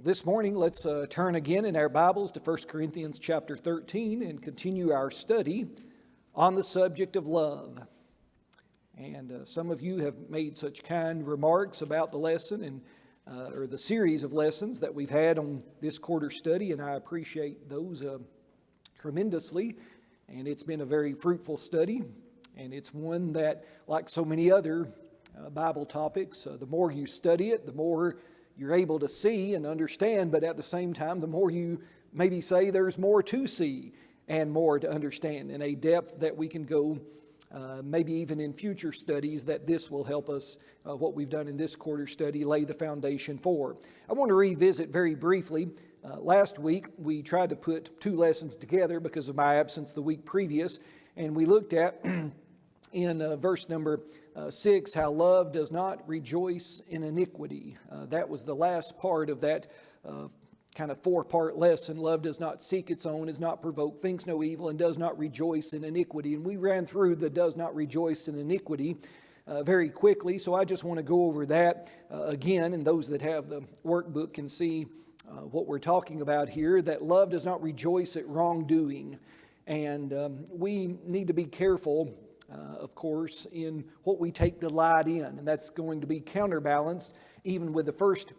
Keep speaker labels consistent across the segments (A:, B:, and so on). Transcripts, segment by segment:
A: This morning, let's turn again in our Bibles to 1 Corinthians chapter 13 and continue our study on the subject of love. And some of you have made such kind remarks about the lesson and or the series of lessons that we've had on this quarter study, and I appreciate those tremendously. And it's been a very fruitful study, and it's one that, like so many other Bible topics, the more you study it, the more you're able to see and understand, but at the same time, the more you maybe say there's more to see and more to understand in a depth that we can go, maybe even in future studies, that this will help us, what we've done in this quarter study, lay the foundation for. I want to revisit very briefly. Last week, we tried to put two lessons together because of my absence the week previous, and we looked at in verse number 6, how love does not rejoice in iniquity. That was the last part of that kind of four-part lesson. Love does not seek its own, is not provoked, thinks no evil, and does not rejoice in iniquity. And we ran through the does not rejoice in iniquity very quickly, so I just want to go over that again, and those that have the workbook can see what we're talking about here, that love does not rejoice at wrongdoing. And we need to be careful, of course, in what we take delight in, and that's going to be counterbalanced even with the first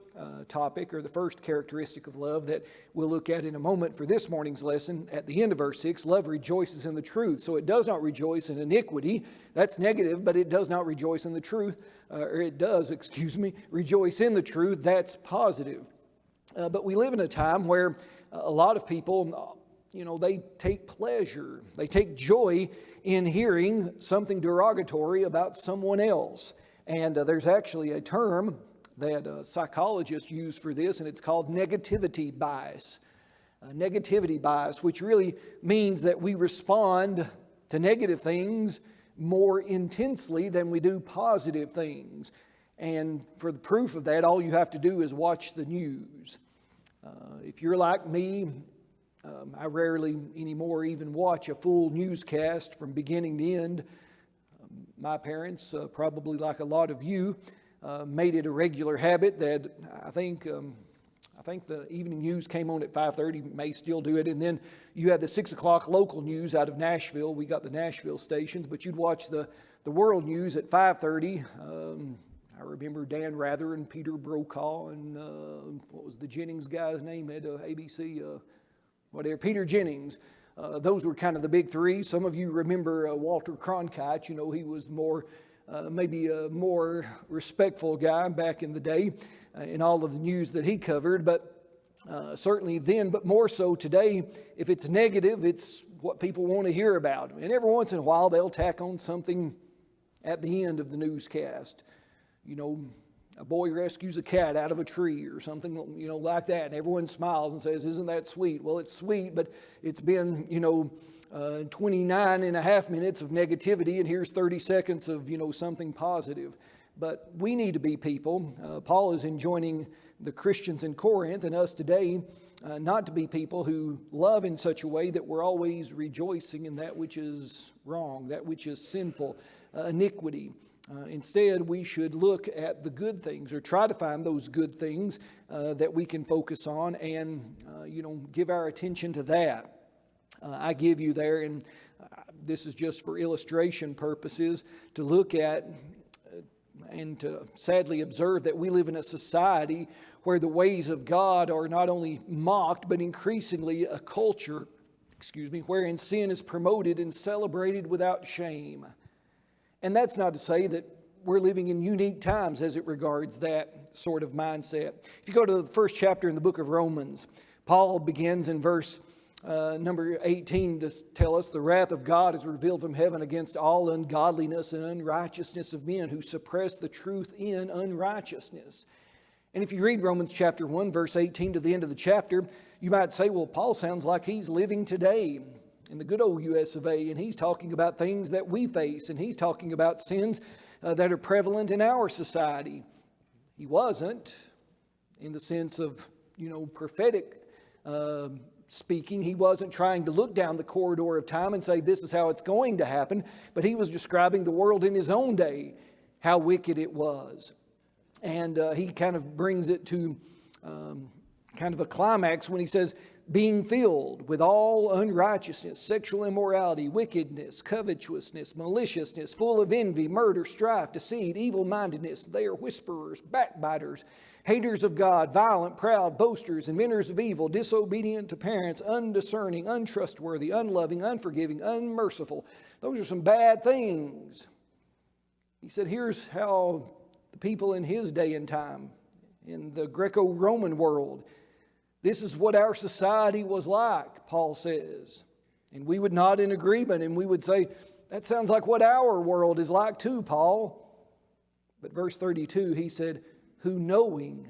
A: topic or the first characteristic of love that we'll look at in a moment for this morning's lesson. At the end of verse 6, love rejoices in the truth. So it does not rejoice in iniquity. That's negative, but it does not rejoice in the truth, rejoice in the truth. That's positive. But we live in a time where a lot of people, they take pleasure, they take joy in hearing something derogatory about someone else. And there's actually a term that psychologists use for this, and it's called negativity bias. Negativity bias, which really means that we respond to negative things more intensely than we do positive things. And for the proof of that, all you have to do is watch the news. If you're like me, I rarely anymore even watch a full newscast from beginning to end. My parents, probably like a lot of you, made it a regular habit that I think the evening news came on at 5:30, may still do it, and then you had the 6 o'clock local news out of Nashville. We got the Nashville stations, but you'd watch the world news at 5:30. I remember Dan Rather and Peter Brokaw and what was the Jennings guy's name at ABC? Peter Jennings. Those were kind of the big three. Some of you remember Walter Cronkite. He was maybe a more respectful guy back in the day in all of the news that he covered. But certainly then, but more so today, if it's negative, it's what people want to hear about. And every once in a while, they'll tack on something at the end of the newscast. A boy rescues a cat out of a tree or something, like that. And everyone smiles and says, isn't that sweet? Well, it's sweet, but it's been, 29 and a half minutes of negativity, and here's 30 seconds of, something positive. But we need to be people. Paul is enjoining the Christians in Corinth and us today not to be people who love in such a way that we're always rejoicing in that which is wrong, that which is sinful, iniquity. Instead, we should look at the good things, or try to find those good things that we can focus on and, give our attention to that. I give you there, and this is just for illustration purposes, to look at and to sadly observe that we live in a society where the ways of God are not only mocked, but increasingly a culture, wherein sin is promoted and celebrated without shame. And that's not to say that we're living in unique times as it regards that sort of mindset. If you go to the first chapter in the book of Romans, Paul begins in verse number 18 to tell us, the wrath of God is revealed from heaven against all ungodliness and unrighteousness of men who suppress the truth in unrighteousness. And if you read Romans chapter 1, verse 18 to the end of the chapter, you might say, well, Paul sounds like he's living today in the good old US of A, and he's talking about things that we face, and he's talking about sins that are prevalent in our society. He wasn't, in the sense of, prophetic speaking. He wasn't trying to look down the corridor of time and say this is how it's going to happen, but he was describing the world in his own day, how wicked it was. And he kind of brings it to kind of a climax when he says, being filled with all unrighteousness, sexual immorality, wickedness, covetousness, maliciousness, full of envy, murder, strife, deceit, evil-mindedness. They are whisperers, backbiters, haters of God, violent, proud, boasters, inventors of evil, disobedient to parents, undiscerning, untrustworthy, unloving, unforgiving, unmerciful. Those are some bad things. He said, here's how the people in his day and time, in the Greco-Roman world, this is what our society was like, Paul says. And we would nod in agreement and we would say, that sounds like what our world is like too, Paul. But verse 32, he said, who knowing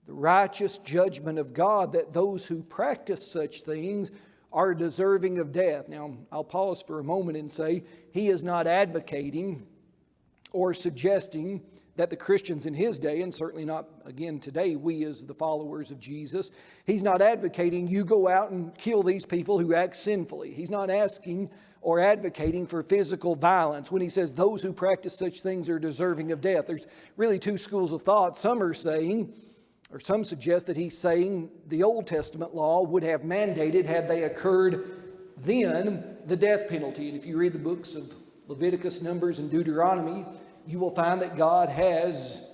A: the righteous judgment of God, that those who practice such things are deserving of death. Now, I'll pause for a moment and say, he is not advocating or suggesting that the Christians in his day, and certainly not again today, we as the followers of Jesus, he's not advocating you go out and kill these people who act sinfully. He's not asking or advocating for physical violence when he says those who practice such things are deserving of death. There's really two schools of thought. Some are saying, or some suggest that he's saying the Old Testament law would have mandated, had they occurred then, the death penalty. And if you read the books of Leviticus, Numbers, and Deuteronomy, you will find that God has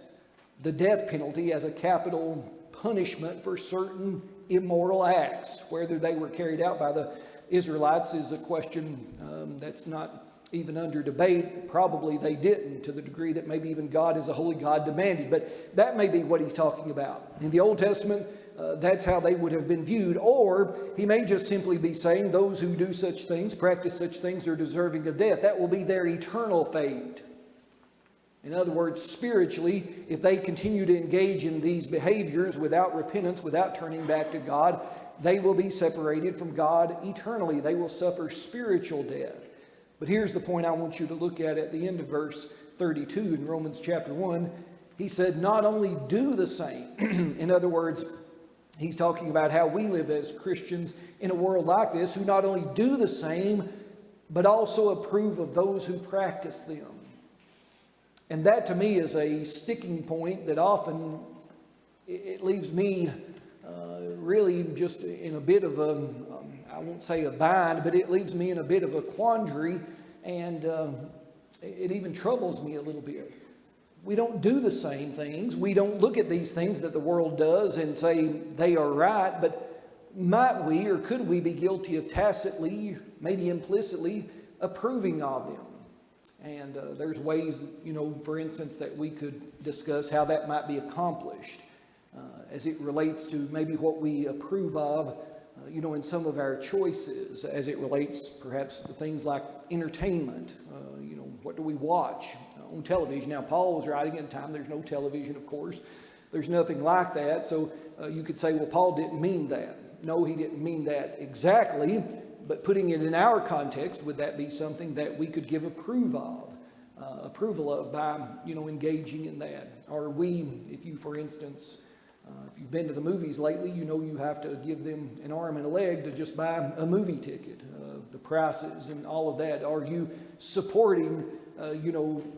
A: the death penalty as a capital punishment for certain immoral acts. Whether they were carried out by the Israelites is a question that's not even under debate. Probably they didn't, to the degree that maybe even God as a holy God demanded. But that may be what he's talking about. In the Old Testament, that's how they would have been viewed. Or he may just simply be saying those who do such things, practice such things, are deserving of death. That will be their eternal fate. In other words, spiritually, if they continue to engage in these behaviors without repentance, without turning back to God, they will be separated from God eternally. They will suffer spiritual death. But here's the point I want you to look at the end of verse 32 in Romans chapter 1. He said, not only do the same. In other words, he's talking about how we live as Christians in a world like this, who not only do the same, but also approve of those who practice them. And that to me is a sticking point that often it leaves me really just in a bit of a, I won't say a bind, but it leaves me in a bit of a quandary, and it even troubles me a little bit. We don't do the same things. We don't look at these things that the world does and say they are right, but might we or could we be guilty of tacitly, maybe implicitly, approving of them? And there's ways, for instance, that we could discuss how that might be accomplished as it relates to maybe what we approve of, in some of our choices, as it relates perhaps to things like entertainment. What do we watch on television? Now, Paul was writing at a time there's no television, of course. There's nothing like that. So you could say, well, Paul didn't mean that. No, he didn't mean that exactly. But putting it in our context, would that be something that we could give approval of by, engaging in that? Or if you, for instance, if you've been to the movies lately, you have to give them an arm and a leg to just buy a movie ticket, the prices and all of that. Are you supporting,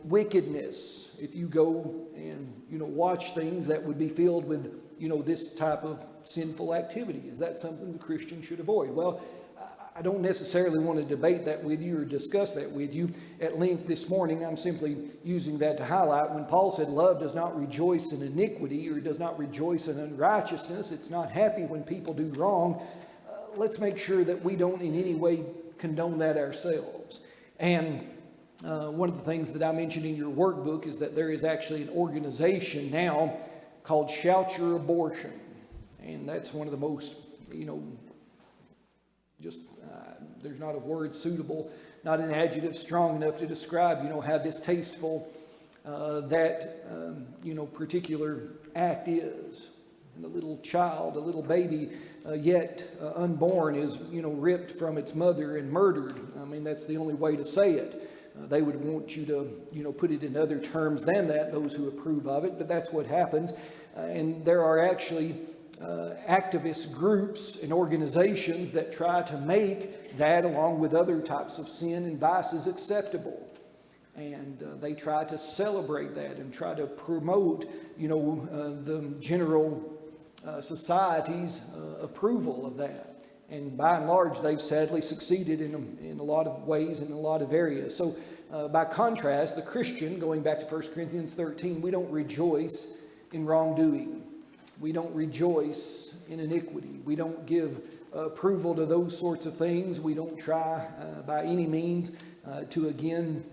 A: wickedness if you go and, watch things that would be filled with, this type of sinful activity? Is that something the Christian should avoid? Well, I don't necessarily want to debate that with you or discuss that with you at length this morning. I'm simply using that to highlight when Paul said love does not rejoice in iniquity or does not rejoice in unrighteousness. It's not happy when people do wrong. Let's make sure that we don't in any way condone that ourselves. And one of the things that I mentioned in your workbook is that there is actually an organization now called Shout Your Abortion. And that's one of the most, there's not a word suitable, not an adjective strong enough to describe, how distasteful that, particular act is. And a little child, a little baby, yet unborn is, ripped from its mother and murdered. I mean, that's the only way to say it. They would want you to, put it in other terms than that, those who approve of it, but that's what happens. And there are actually activist groups and organizations that try to make that, along with other types of sin and vices, acceptable. And they try to celebrate that and try to promote, the general society's approval of that. And by and large, they've sadly succeeded in a lot of ways, in a lot of areas. So by contrast, the Christian, going back to 1 Corinthians 13, we don't rejoice in wrongdoing. We don't rejoice in iniquity. We don't give approval to those sorts of things. We don't try by any means to again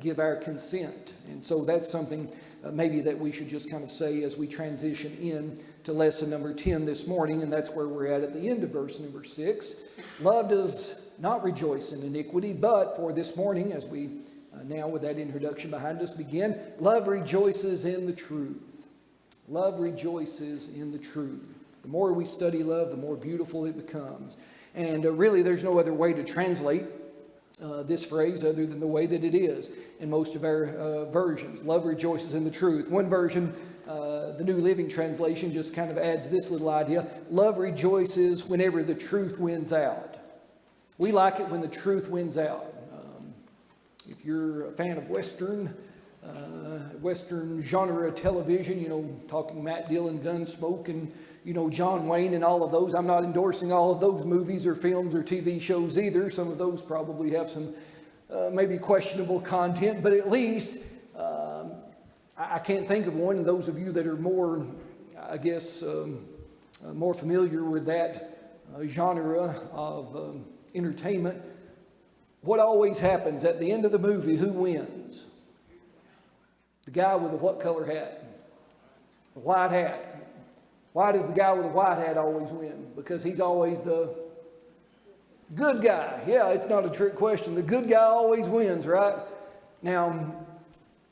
A: give our consent. And so that's something maybe that we should just kind of say as we transition in to lesson number 10 this morning, and that's where we're at the end of verse number 6. Love does not rejoice in iniquity, but for this morning, as we now with that introduction behind us begin, love rejoices in the truth. Love rejoices in the truth. The more we study love, the more beautiful it becomes. And really, there's no other way to translate this phrase other than the way that it is in most of our versions. Love rejoices in the truth. One version, the New Living Translation, just kind of adds this little idea. Love rejoices whenever the truth wins out. We like it when the truth wins out. If you're a fan of Western genre television, talking Matt Dillon, Gunsmoke, and John Wayne and all of those. I'm not endorsing all of those movies or films or TV shows either. Some of those probably have some maybe questionable content, but at least I can't think of one. And those of you that are more, I guess, more familiar with that genre of entertainment, what always happens at the end of the movie, who wins? The guy with the what color hat? The white hat. Why does the guy with the white hat always win? Because he's always the good guy. Yeah, it's not a trick question. The good guy always wins, right? Now,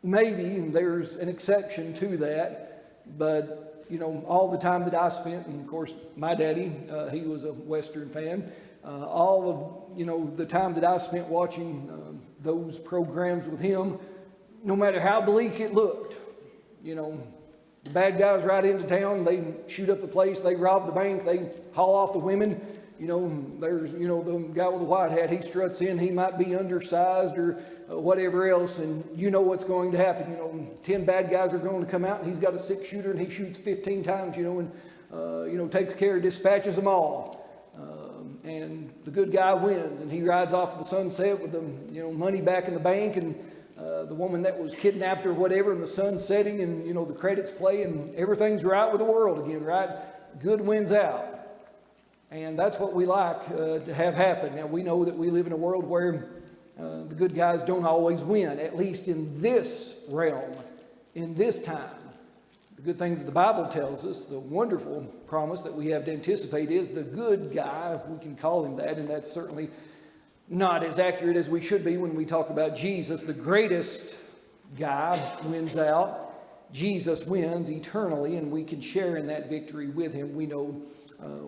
A: maybe there's an exception to that, but, all the time that I spent, and of course, my daddy, he was a Western fan, all of, the time that I spent watching those programs with him, no matter how bleak it looked, the bad guys ride into town, they shoot up the place, they rob the bank, they haul off the women. There's, the guy with the white hat, he struts in, he might be undersized or whatever else, and you know what's going to happen. 10 bad guys are going to come out, and he's got a 6-shooter, and he shoots 15 times, and, takes care, dispatches them all. And the good guy wins, and he rides off to the sunset with the, money back in the bank, and the woman that was kidnapped or whatever, and the sun's setting, and the credits play, and everything's right with the world again, right? Good wins out. And that's what we like to have happen. Now, we know that we live in a world where the good guys don't always win, at least in this realm, in this time. The good thing that the Bible tells us, the wonderful promise that we have to anticipate, is the good guy, we can call him that, and that's certainly not as accurate as we should be when we talk about Jesus. The greatest guy wins out. Jesus wins eternally, and we can share in that victory with him. We know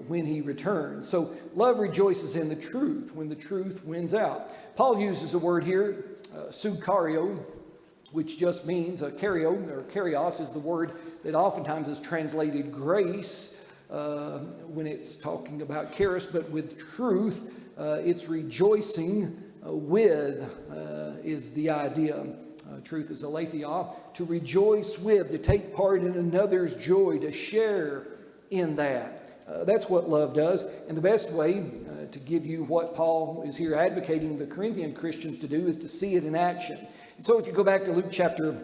A: when he returns. So love rejoices in the truth when the truth wins out. Paul uses a word here, sukario, which just means kario, or karios is the word that oftentimes is translated grace when it's talking about charis, but with truth, it's rejoicing with is the idea. Truth is aletheia, to rejoice with, to take part in another's joy, to share in that. That's what love does. And the best way to give you what Paul is here advocating the Corinthian Christians to do is to see it in action. And so if you go back to Luke chapter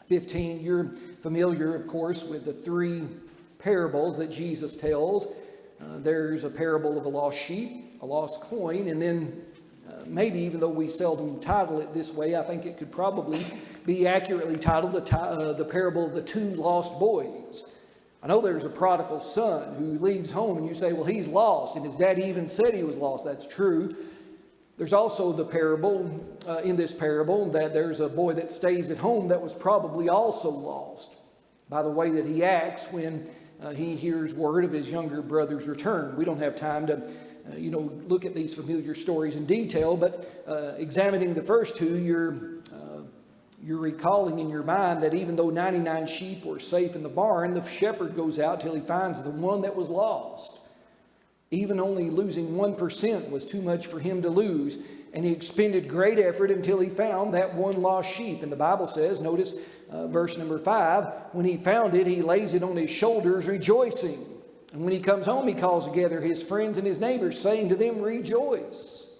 A: 15, you're familiar, of course, with the 3 parables that Jesus tells. There's a parable of a lost sheep, a lost coin, and then maybe even though we seldom title it this way, I think it could probably be accurately titled the parable of the 2 lost boys. I know there's a prodigal son who leaves home, and you say, well, he's lost, and his daddy even said he was lost. That's true. There's also the parable, in this parable, that there's a boy that stays at home that was probably also lost by the way that he acts when he hears word of his younger brother's return. We don't have time to, look at these familiar stories in detail, but examining the first 2, you're recalling in your mind that even though 99 sheep were safe in the barn, the shepherd goes out till he finds the one that was lost. Even only losing 1% was too much for him to lose, and he expended great effort until he found that one lost sheep. And the Bible says, notice verse number 5, when he found it, he lays it on his shoulders rejoicing. And when he comes home, he calls together his friends and his neighbors, saying to them, rejoice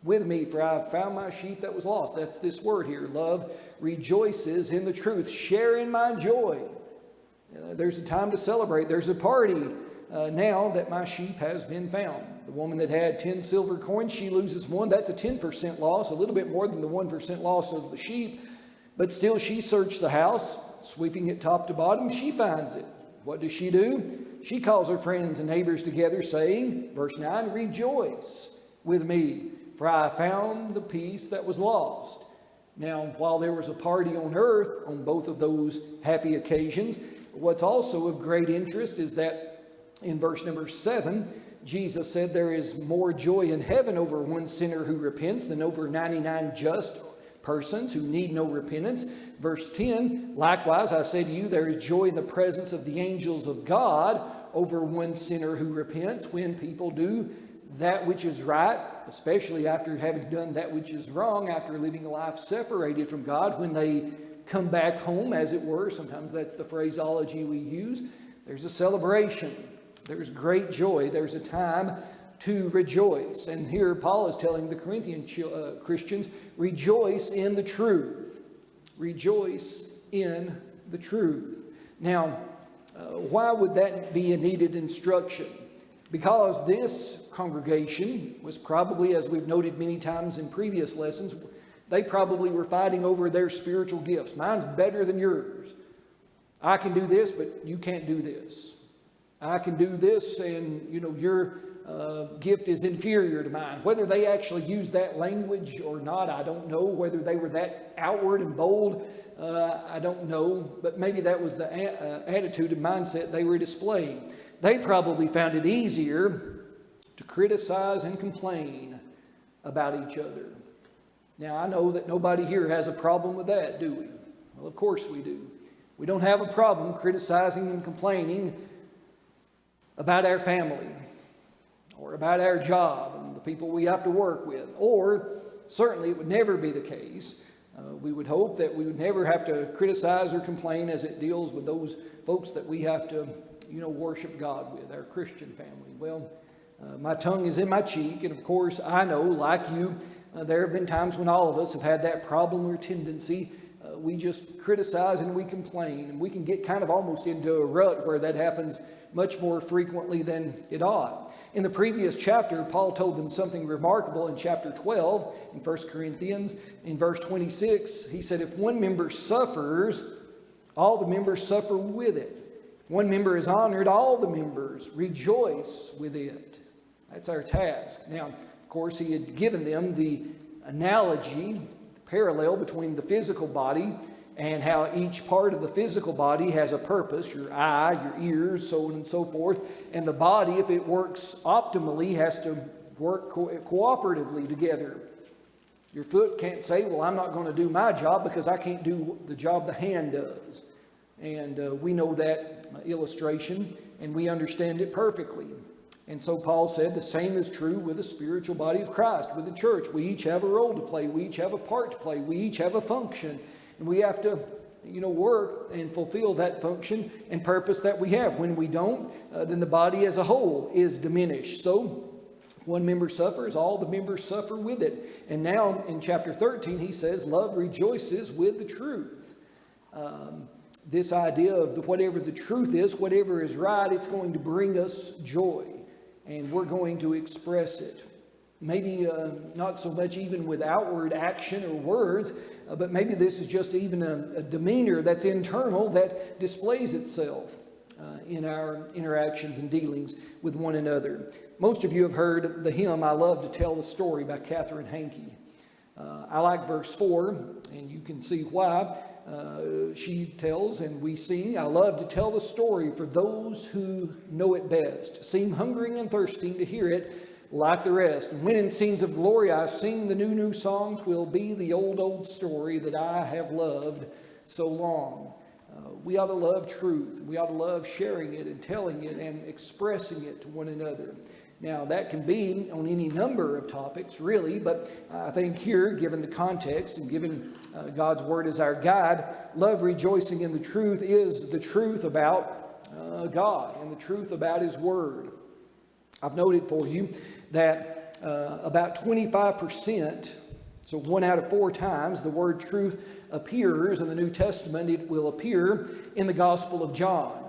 A: with me, for I have found my sheep that was lost. That's this word here. Love rejoices in the truth. Share in my joy. There's a time to celebrate. There's a party now that my sheep has been found. The woman that had 10 silver coins, she loses one. That's a 10% loss, a little bit more than the 1% loss of the sheep. But still, she searched the house, sweeping it top to bottom. She finds it. What does she do? She calls her friends and neighbors together, saying, verse 9, rejoice with me, for I found the piece that was lost. Now, while there was a party on earth on both of those happy occasions, what's also of great interest is that in verse number 7, Jesus said there is more joy in heaven over one sinner who repents than over 99 just persons who need no repentance. Verse 10, likewise, I say to you, there is joy in the presence of the angels of God over one sinner who repents when people do that which is right, especially after having done that which is wrong, after living a life separated from God, when they come back home, as it were. Sometimes that's the phraseology we use. There's a celebration. There's great joy. There's a time to rejoice. And here Paul is telling the Corinthian Christians, rejoice in the truth. Rejoice in the truth. Now, why would that be a needed instruction? Because this congregation was probably, as we've noted many times in previous lessons, they probably were fighting over their spiritual gifts. Mine's better than yours. I can do this, but you can't do this. I can do this, and your gift is inferior to mine. Whether they actually used that language or not, I don't know. Whether they were that outward and bold, I don't know. But maybe that was the attitude and mindset they were displaying. They probably found it easier to criticize and complain about each other. Now, I know that nobody here has a problem with that, do we? Well, of course we do. We don't have a problem criticizing and complaining about our family or about our job and the people we have to work with. Or certainly it would never be the case. We would hope that we would never have to criticize or complain as it deals with those folks that we have to worship God with, our Christian family. Well, my tongue is in my cheek, and of course I know, like you, there have been times when all of us have had that problem or tendency. We just criticize and we complain, and we can get kind of almost into a rut where that happens much more frequently than it ought. In the previous chapter, Paul told them something remarkable in chapter 12 in 1 Corinthians. In verse 26, he said, if one member suffers, all the members suffer with it. If one member is honored, all the members rejoice with it. That's our task. Now, of course, he had given them the analogy, parallel between the physical body and how each part of the physical body has a purpose, your eye, your ears, so on and so forth. And the body, if it works optimally, has to work cooperatively together. Your foot can't say, well, I'm not going to do my job because I can't do the job the hand does. And we know that illustration, and we understand it perfectly. And so Paul said the same is true with the spiritual body of Christ, with the church. We each have a role to play. We each have a part to play. We each have a function. And we have to, work and fulfill that function and purpose that we have. When we don't, then the body as a whole is diminished. So one member suffers, all the members suffer with it. And now in chapter 13, he says, love rejoices with the truth. This idea of whatever the truth is, whatever is right, it's going to bring us joy. And we're going to express it. Maybe not so much even with outward action or words, but maybe this is just even a demeanor that's internal that displays itself in our interactions and dealings with one another. Most of you have heard the hymn, I Love to Tell the Story by Catherine Hankey. I like verse 4, and you can see why. She tells and we sing, I love to tell the story for those who know it best, seem hungering and thirsting to hear it like the rest. And when in scenes of glory I sing the new song, 'twill be the old story that I have loved so long. We ought to love truth. We ought to love sharing it and telling it and expressing it to one another. Now, that can be on any number of topics, really, but I think here, given the context and given God's Word as our guide, love rejoicing in the truth is the truth about God and the truth about His Word. I've noted for you that about 25%, so 1 out of 4 times, the word truth appears in the New Testament. It will appear in the Gospel of John.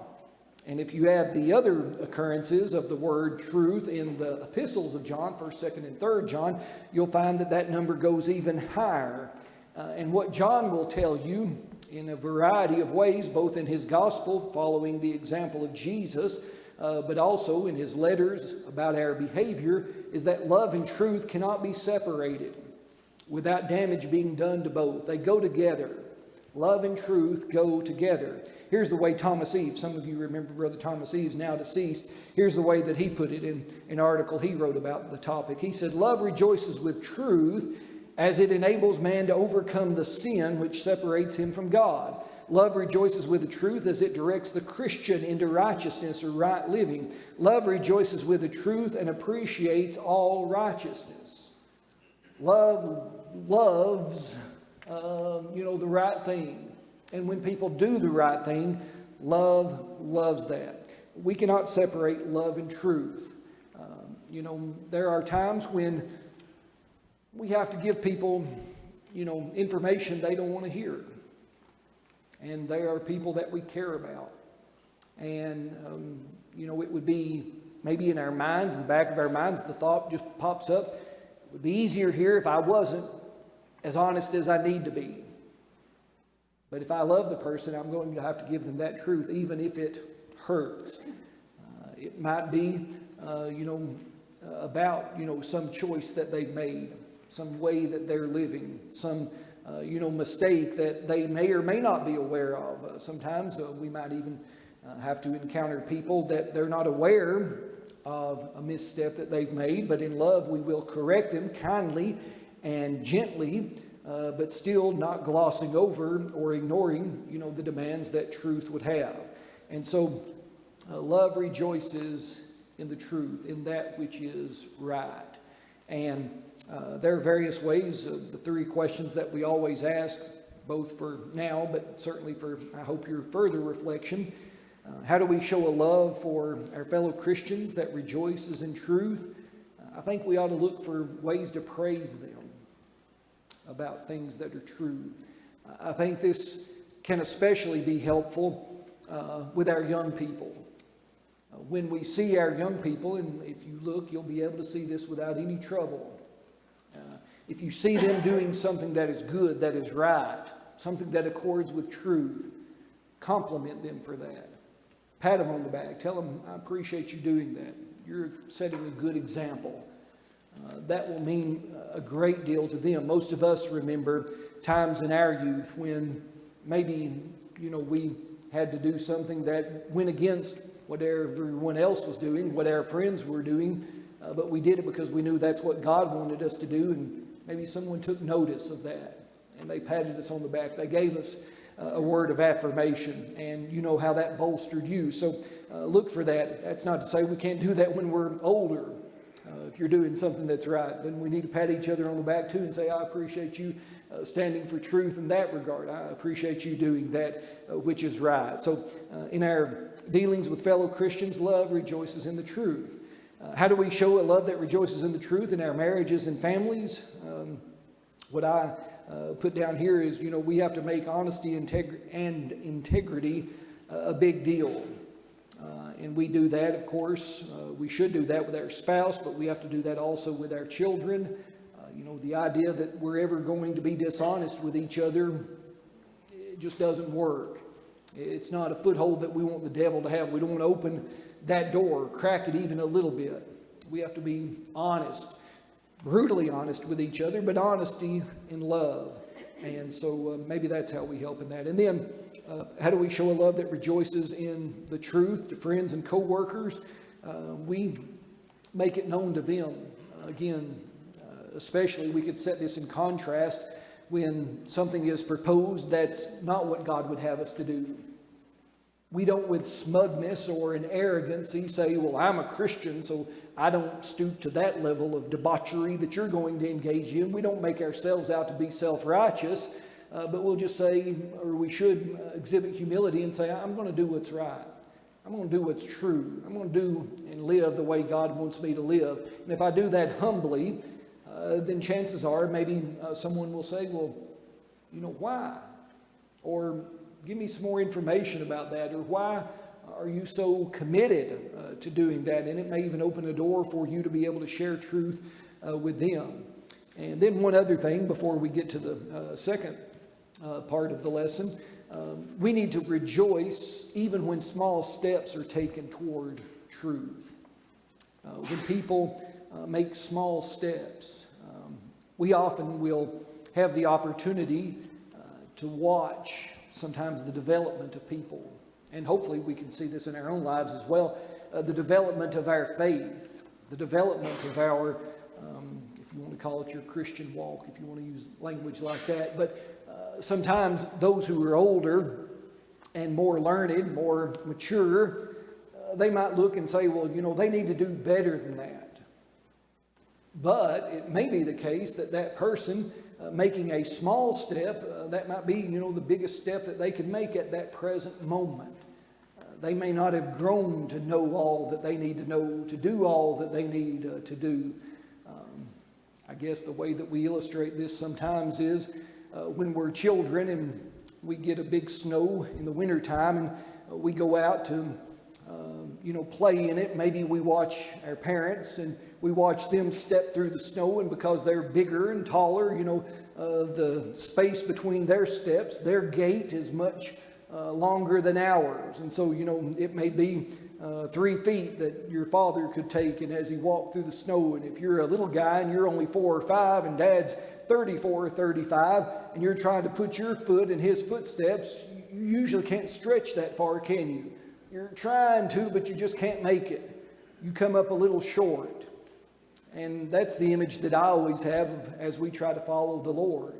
A: And if you add the other occurrences of the word truth in the epistles of John, 1st, 2nd, and 3rd John, you'll find that that number goes even higher. And what John will tell you in a variety of ways, both in his gospel, following the example of Jesus, but also in his letters about our behavior, is that love and truth cannot be separated without damage being done to both. They go together. Love and truth go together. Here's the way Thomas Eve, some of you remember Brother Thomas Eve's now deceased, here's the way that he put it in an article he wrote about the topic. He said, "Love rejoices with truth as it enables man to overcome the sin which separates him from God. Love rejoices with the truth as it directs the Christian into righteousness or right living. Love rejoices with the truth and appreciates all righteousness." Love loves, the right thing. And when people do the right thing, love loves that. We cannot separate love and truth. There are times when we have to give people, information they don't want to hear. And they are people that we care about. And, it would be maybe in our minds, in the back of our minds, the thought just pops up. It would be easier here if I wasn't as honest as I need to be. But if I love the person, I'm going to have to give them that truth, even if it hurts. It might be, about, some choice that they've made, some way that they're living, some, mistake that they may or may not be aware of. Sometimes we might even have to encounter people that they're not aware of a misstep that they've made, but in love we will correct them kindly and gently, but still not glossing over or ignoring, the demands that truth would have. And so love rejoices in the truth, in that which is right. And there are various ways, the 3 questions that we always ask, both for now, but certainly for, I hope, your further reflection. How do we show a love for our fellow Christians that rejoices in truth? I think we ought to look for ways to praise them about things that are true. I think this can especially be helpful with our young people. When we see our young people, and if you look, you'll be able to see this without any trouble. If you see them doing something that is good, that is right, something that accords with truth, compliment them for that. Pat them on the back. Tell them, "I appreciate you doing that. You're setting a good example." That will mean a great deal to them. Most of us remember times in our youth when maybe, we had to do something that went against what everyone else was doing, what our friends were doing, but we did it because we knew that's what God wanted us to do, and maybe someone took notice of that, and they patted us on the back. They gave us a word of affirmation, and you know how that bolstered you. So look for that. That's not to say we can't do that when we're older. If you're doing something that's right, then we need to pat each other on the back too and say, "I appreciate you standing for truth in that regard. I appreciate you doing that which is right." So in our dealings with fellow Christians, love rejoices in the truth. How do we show a love that rejoices in the truth in our marriages and families? What I put down here is, we have to make honesty and integrity a big deal. And we do that, of course. We should do that with our spouse, but we have to do that also with our children. The idea that we're ever going to be dishonest with each other, it just doesn't work. It's not a foothold that we want the devil to have. We don't want to open that door, crack it even a little bit. We have to be honest, brutally honest with each other, but honesty in love. And so maybe that's how we help in that. And then how do we show a love that rejoices in the truth to friends and co-workers? We make it known to them. Again, especially we could set this in contrast when something is proposed that's not what God would have us to do. We don't with smugness or an arrogancy say, "Well, I'm a Christian, so I don't stoop to that level of debauchery that you're going to engage in." We don't make ourselves out to be self-righteous, but we'll just say, or we should exhibit humility and say, "I'm going to do what's right. I'm going to do what's true. I'm going to do and live the way God wants me to live. And if I do that humbly, then chances are maybe someone will say, well, why? Or give me some more information about that. Or why are you so committed to doing that? And it may even open a door for you to be able to share truth with them. And then one other thing before we get to the second part of the lesson. We need to rejoice even when small steps are taken toward truth. When people make small steps, we often will have the opportunity to watch sometimes the development of people. And hopefully we can see this in our own lives as well. The development of our faith, the development of our, if you want to call it your Christian walk, if you want to use language like that. But sometimes those who are older and more learned, more mature, they might look and say, well, they need to do better than that. But it may be the case that that person making a small step, that might be, the biggest step that they can make at that present moment. They may not have grown to know all that they need to know, to do all that they need to do. I guess the way that we illustrate this sometimes is when we're children and we get a big snow in the wintertime and we go out to, play in it. Maybe we watch our parents and we watch them step through the snow, and because they're bigger and taller, the space between their steps, their gait is much longer than ours. And so, it may be 3 feet that your father could take, and as he walked through the snow, and if you're a little guy and you're only 4 or 5 and dad's 34 or 35, and you're trying to put your foot in his footsteps, you usually can't stretch that far, can you? You're trying to, but you just can't make it. You come up a little short. And that's the image that I always have as we try to follow the Lord,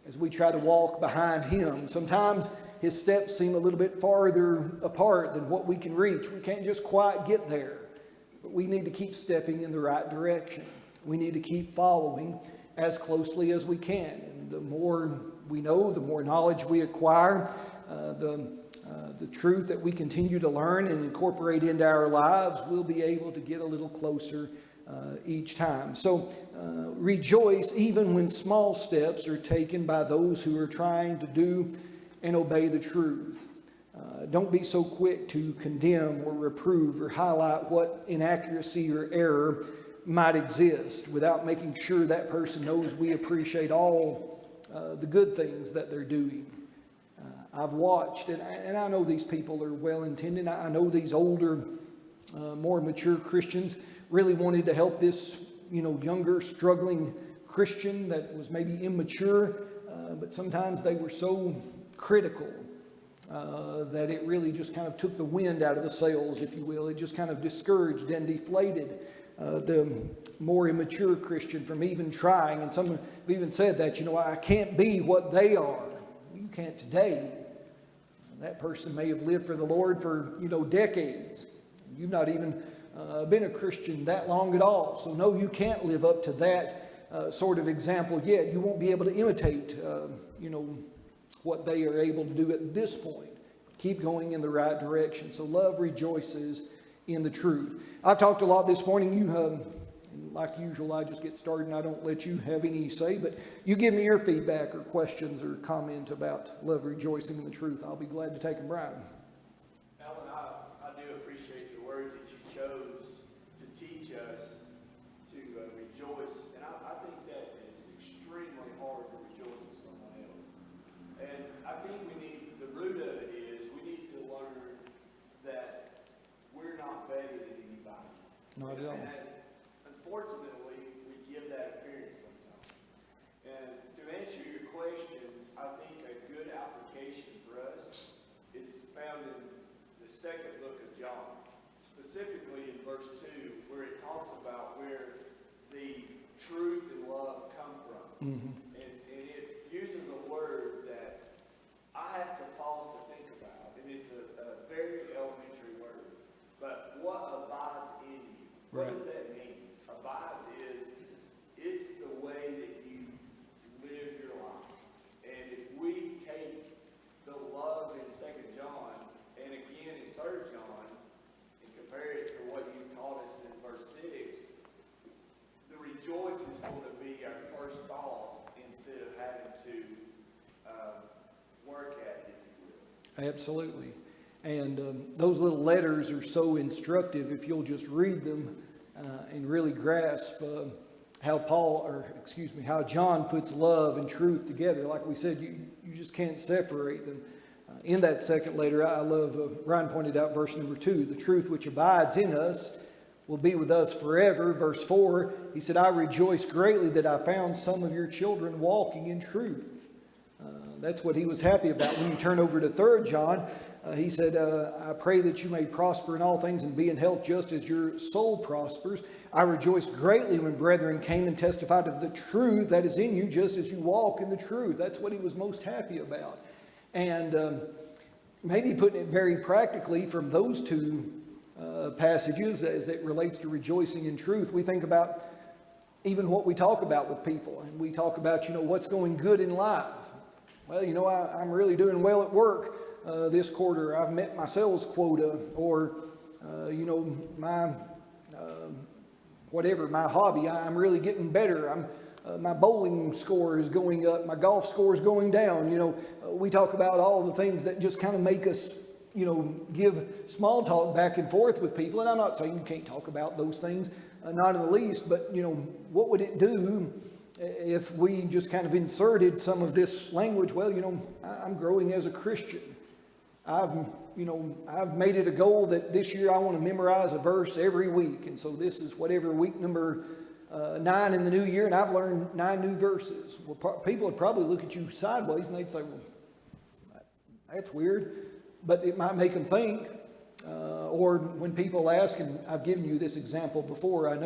A: as we try to walk behind Him. Sometimes His steps seem a little bit farther apart than what we can reach. We can't just quite get there. But we need to keep stepping in the right direction. We need to keep following as closely as we can. And the more we know, the more knowledge we acquire, the truth that we continue to learn and incorporate into our lives, we'll be able to get a little closer each time. So rejoice even when small steps are taken by those who are trying to do and obey the truth. Don't be so quick to condemn or reprove or highlight what inaccuracy or error might exist without making sure that person knows we appreciate all the good things that they're doing. I've watched, and I know these people are well-intended. I know these older, more mature Christians really wanted to help this, younger, struggling Christian that was maybe immature, but sometimes they were so critical that it really just kind of took the wind out of the sails, if you will. It just kind of discouraged and deflated the more immature Christian from even trying. And some have even said that, I can't be what they are. You can't today. That person may have lived for the Lord for, decades. You've not even been a Christian that long at all. So no, you can't live up to that sort of example yet. You won't be able to imitate, what they are able to do at this point. Keep going in the right direction. So love rejoices in the truth. I've talked a lot this morning. Like usual, I just get started and I don't let you have any say, but you give me your feedback or questions or comment about love rejoicing in the truth. I'll be glad to take them, Brian.
B: Alan, I do appreciate the words that you chose to teach us to rejoice, and I think that is extremely hard to rejoice with someone else. And I think the root of it is we need to learn that we're not better than anybody.
A: Not at all.
B: Unfortunately, we give that appearance sometimes. And to answer your questions, I think a good application for us is found in the second book of John, specifically in verse 2, where it talks about where the truth and love come from. Mm-hmm. And it uses a word that I have to pause to think about, and it's a very elementary word. But what abides in you? What does that mean? Abides it's the way that you live your life. And if we take the love in 2 John and again in 3 John
A: Absolutely. And those little letters are so instructive if you'll just read them and really grasp how John puts love and truth together. Like we said, you just can't separate them. In that second letter, I love, Ryan pointed out verse number 2, the truth which abides in us will be with us forever. Verse 4, he said, I rejoice greatly that I found some of your children walking in truth. That's what he was happy about. When you turn over to 3 John, he said, I pray that you may prosper in all things and be in health just as your soul prospers. I rejoice greatly when brethren came and testified of the truth that is in you, just as you walk in the truth. That's what he was most happy about. And maybe putting it very practically from those two passages as it relates to rejoicing in truth, we think about even what we talk about with people. And we talk about, what's going good in life. Well, I'm really doing well at work this quarter. I've met my sales quota, or, my my hobby, I'm really getting better. My bowling score is going up. My golf score is going down. We talk about all the things that just kind of make us, give small talk back and forth with people. And I'm not saying you can't talk about those things, not in the least. But, what would it do if we just kind of inserted some of this language? Well, I'm growing as a Christian. I've made it a goal that this year I want to memorize a verse every week. And so this is whatever week number 9 in the new year, and I've learned 9 new verses. Well, people would probably look at you sideways and they'd say, well, that's weird. But it might make them think. Or when people ask, and I've given you this example before, I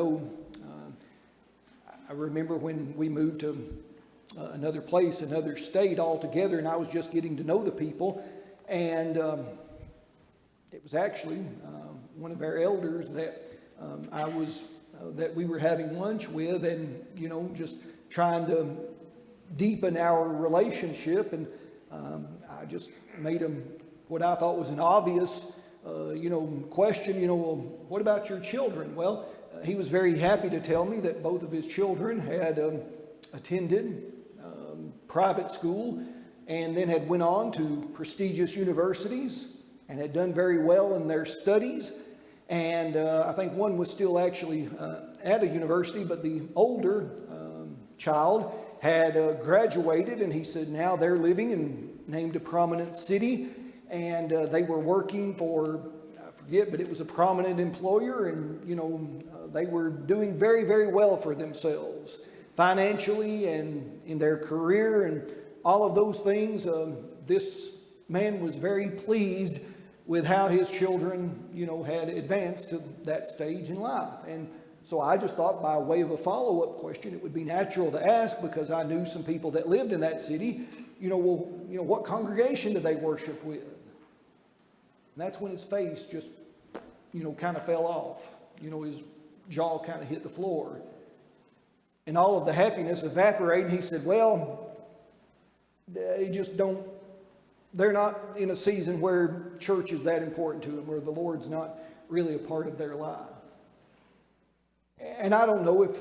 A: remember when we moved to another place, another state altogether, and I was just getting to know the people. And it was actually one of our elders that that we were having lunch with, and just trying to deepen our relationship. And I just made him what I thought was an obvious question. Well, what about your children? Well, he was very happy to tell me that both of his children had attended private school, and then had went on to prestigious universities and had done very well in their studies. And I think one was still actually at a university, but the older child had graduated, and he said now they're living in, named a prominent city, and they were working for, I forget, but it was a prominent employer, and they were doing very, very well for themselves financially and in their career and all of those things. This man was very pleased with how his children, had advanced to that stage in life. And so I just thought, by way of a follow-up question, it would be natural to ask, because I knew some people that lived in that city, what congregation do they worship with? And that's when his face just, kind of fell off. His jaw kind of hit the floor. And all of the happiness evaporated. He said, well, they just don't, they're not in a season where church is that important to them, where the Lord's not really a part of their life. And I don't know if,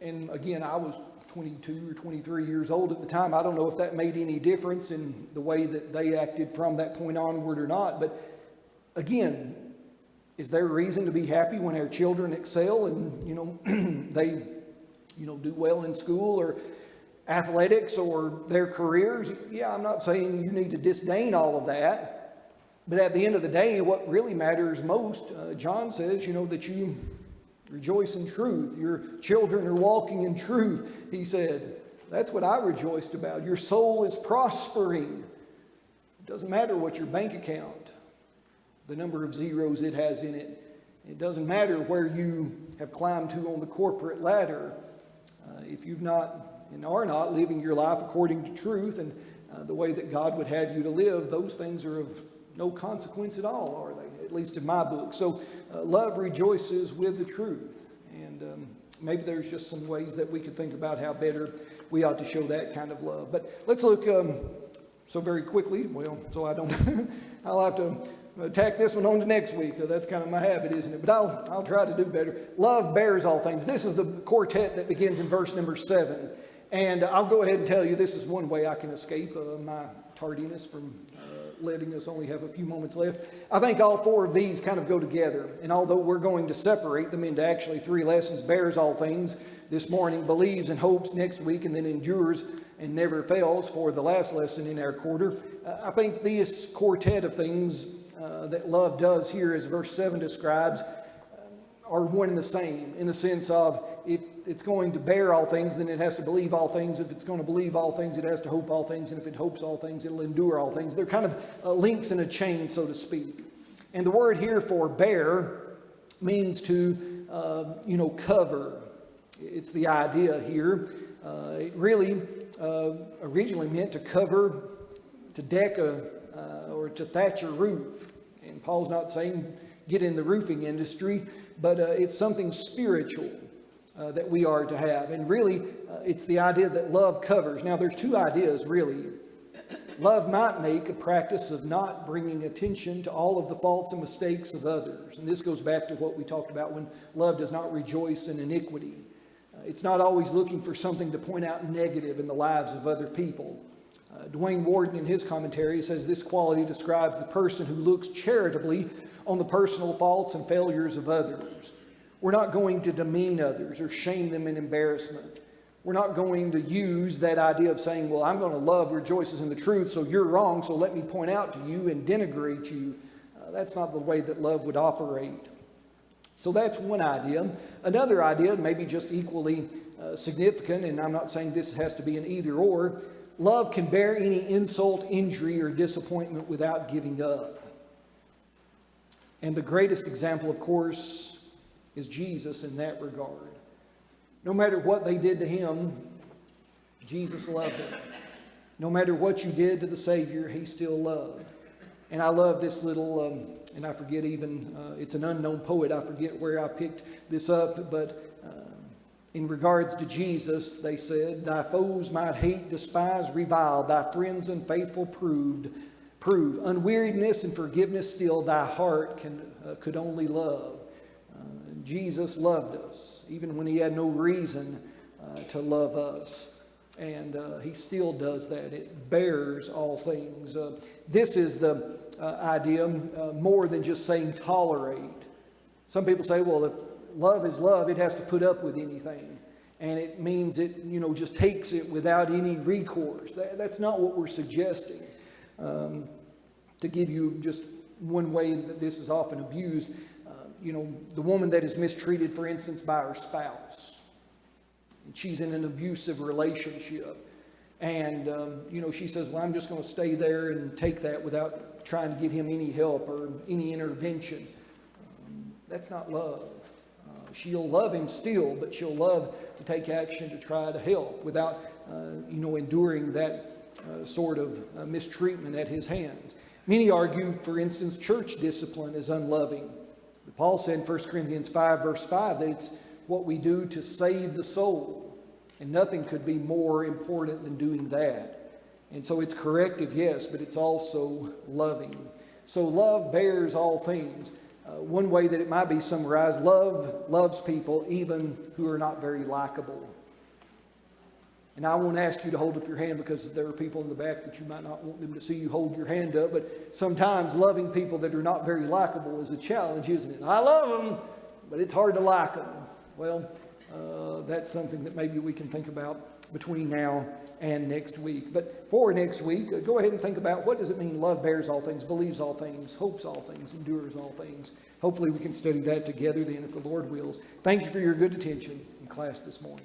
A: and again, I was 22 or 23 years old at the time. I don't know if that made any difference in the way that they acted from that point onward or not. But again, is there a reason to be happy when our children excel and, they, do well in school or athletics or their careers? Yeah, I'm not saying you need to disdain all of that. But at the end of the day, what really matters most, John says, that you rejoice in truth. Your children are walking in truth. He said, that's what I rejoiced about. Your soul is prospering. It doesn't matter what your bank account, the number of zeros it has in it. It doesn't matter where you have climbed to on the corporate ladder. If you've not and are not living your life according to truth and the way that God would have you to live, those things are of no consequence at all, are they? At least in my book. So love rejoices with the truth. And maybe there's just some ways that we could think about how better we ought to show that kind of love. But let's look so very quickly, so I don't, I'll have to tack this one on to next week. That's kind of my habit, isn't it? But I'll try to do better. Love bears all things. This is the quartet that begins in verse number 7. And I'll go ahead and tell you, this is one way I can escape my tardiness from letting us only have a few moments left. I think all four of these kind of go together. And although we're going to separate them into actually 3 lessons, bears all things this morning, believes and hopes next week, and then endures and never fails for the last lesson in our quarter. I think this quartet of things that love does here, as verse 7 describes, are one and the same, in the sense of if it's going to bear all things, then it has to believe all things. If it's going to believe all things, it has to hope all things. And if it hopes all things, it'll endure all things. They're kind of links in a chain, so to speak. And the word here for bear means to, cover. It's the idea here. It really originally meant to cover, to deck or to thatch a roof. And Paul's not saying get in the roofing industry, but it's something spiritual that we are to have. And really, it's the idea that love covers. Now, there's 2 ideas, really. Love might make a practice of not bringing attention to all of the faults and mistakes of others. And this goes back to what we talked about when love does not rejoice in iniquity. It's not always looking for something to point out negative in the lives of other people. Dwayne Warden, in his commentary, says this quality describes the person who looks charitably on the personal faults and failures of others. We're not going to demean others or shame them in embarrassment. We're not going to use that idea of saying, well, I'm going to love rejoices in the truth, so you're wrong, so let me point out to you and denigrate you. That's not the way that love would operate. So that's one idea. Another idea, maybe just equally significant, and I'm not saying this has to be an either or, love can bear any insult, injury, or disappointment without giving up. And the greatest example, of course, is Jesus in that regard. No matter what they did to him, Jesus loved them. No matter what you did to the Savior, he still loved. And I love this little, and I forget even, it's an unknown poet. I forget where I picked this up, but in regards to Jesus, they said, thy foes might hate, despise, revile, thy friends unfaithful prove. Unweariedness and forgiveness still thy heart could only love. Jesus loved us, even when he had no reason to love us. And he still does that. It bears all things. This is the idea more than just saying tolerate. Some people say, well, if love is love, it has to put up with anything. And it means it, just takes it without any recourse. That's not what we're suggesting. To give you just one way that this is often abused, the woman that is mistreated, for instance, by her spouse. And she's in an abusive relationship. And, she says, well, I'm just going to stay there and take that without trying to get him any help or any intervention. That's not love. She'll love him still, but she'll love to take action to try to help without, enduring that sort of mistreatment at his hands. Many argue, for instance, church discipline is unloving. But Paul said in 1 Corinthians 5, verse 5, that it's what we do to save the soul. And nothing could be more important than doing that. And so it's corrective, yes, but it's also loving. So love bears all things. One way that it might be summarized, love loves people even who are not very likable. And I won't ask you to hold up your hand because there are people in the back that you might not want them to see you hold your hand up. But sometimes loving people that are not very likable is a challenge, isn't it? I love them, but it's hard to like them. Well, that's something that maybe we can think about between now and next week. But for next week, go ahead and think about what does it mean love bears all things, believes all things, hopes all things, endures all things. Hopefully we can study that together then if the Lord wills. Thank you for your good attention in class this morning.